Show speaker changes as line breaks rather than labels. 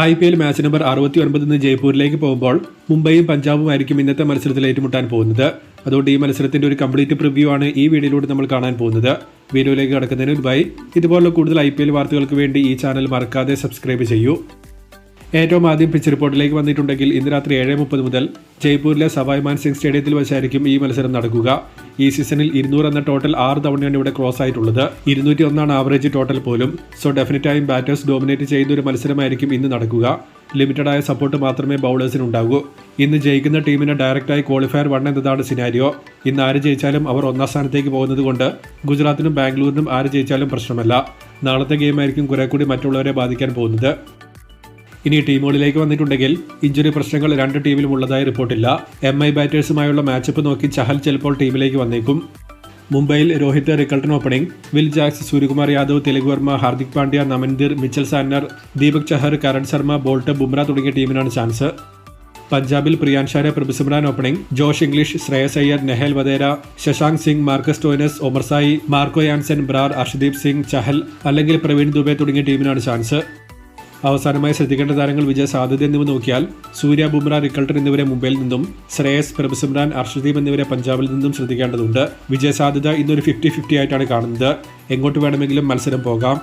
IPL match number 69 ഇന്ന് ജയ്പൂരിലേക്ക് പോകുമ്പോൾ മുംബൈയും പഞ്ചാബും ആയിരിക്കും ഇന്നത്തെ മത്സരത്തിൽ ഏറ്റുമുട്ടാൻ പോകുന്നത്. അതുകൊണ്ട് ഈ മത്സരത്തിന്റെ ഒരു കംപ്ലീറ്റ് പ്രിവ്യൂ ആണ് ഈ വീഡിയോയിലൂടെ നമ്മൾ കാണാൻ പോകുന്നത്. വീഡിയോയിലേക്ക് കടക്കുന്നതിന് മുൻപായി ഇതുപോലുള്ള കൂടുതൽ IPL വാർത്തകൾക്ക് വേണ്ടി ഈ ചാനൽ മറക്കാതെ സബ്സ്ക്രൈബ് ചെയ്യൂ. ഏറ്റവും ആദ്യം പിച്ച് റിപ്പോർട്ടിലേക്ക് വന്നിട്ടുണ്ടെങ്കിൽ ഇന്ന് രാത്രി 7:30 മുതൽ ജയ്പൂരിലെ സവായ് മാൻസിംഗ് സ്റ്റേഡിയത്തിൽ വെച്ചായിരിക്കും ഈ മത്സരം നടക്കുക. ഈ സീസണിൽ 200 എന്ന ടോട്ടൽ 6 തവണയാണ് ഇവിടെ ക്രോസ് ആയിട്ടുള്ളത്. 201 ആവറേജ് ടോട്ടൽ പോലും. സോ ഡെഫിനറ്റായും ബാറ്റേഴ്സ് ഡോമിനേറ്റ് ചെയ്യുന്ന ഒരു മത്സരമായിരിക്കും ഇന്ന് നടക്കുക. ലിമിറ്റഡായ സപ്പോർട്ട് മാത്രമേ ബൗളേഴ്സിന് ഉണ്ടാകൂ. ഇന്ന് ജയിക്കുന്ന ടീമിന് ഡയറക്റ്റായി ക്വാളിഫയർ 1 എന്നതാണ് സിനാരിയോ. ഇന്ന് ആര് ജയിച്ചാലും അവർ ഒന്നാം സ്ഥാനത്തേക്ക് പോകുന്നത് കൊണ്ട് ഗുജറാത്തിനും ബാംഗ്ലൂരിനും ആര് ജയിച്ചാലും പ്രശ്നമല്ല. നാളത്തെ ഗെയിമായിരിക്കും കുറെ കൂടി മറ്റുള്ളവരെ ബാധിക്കാൻ പോകുന്നത്. ഇനി ടീമുകളിലേക്ക് വന്നിട്ടുണ്ടെങ്കിൽ ഇഞ്ചുറി പ്രശ്നങ്ങൾ രണ്ട് ടീമിലും ഉള്ളതായി റിപ്പോർട്ടില്ല. MI ബാറ്റേഴ്സുമായുള്ള മാച്ചപ്പ് നോക്കി ചഹൽ ചിലപ്പോൾ ടീമിലേക്ക് വന്നേക്കും. മുംബൈയിൽ Rohit Rickelton opening, Will Jacks, Suryakumar Yadav, Tilak Varma, Hardik Pandya, Namandhir, Mitchell Santner, Deepak Chahar, Karan Sharma, Boult, Bumrah തുടങ്ങിയ ടീമിനാണ് ചാൻസ്. പഞ്ചാബിൽ Priyansharya, Prabhsimran opening, Josh Inglis, Shreyas Iyer, Nehal Wadhera, Shashank Singh, Marcus Stoinis, Omarzai, Marco Jansen, Brar, Arshdeep Singh, Chahal അല്ലെങ്കിൽ പ്രവീൺ ദുബെ തുടങ്ങിയ ടീമിനാണ് ചാൻസ്. അവസാനമായി ശ്രദ്ധിക്കേണ്ട താരങ്ങൾ വിജയ സാധ്യത എന്നിവ നോക്കിയാൽ സൂര്യ, ബുംറ, റിക്കൾട്ടൺ എന്നിവരെ മുംബൈയിൽ നിന്നും, ശ്രേയസ്, പ്രഭുസിമ്രാൻ, അർഷദീപ് എന്നിവരെ പഞ്ചാബിൽ നിന്നും ശ്രദ്ധിക്കേണ്ടതുണ്ട്. വിജയ സാധ്യത ഇന്നൊരു 50-50 ആയിട്ടാണ് കാണുന്നത്. എങ്ങോട്ട് വേണമെങ്കിലും മത്സരം പോകാം.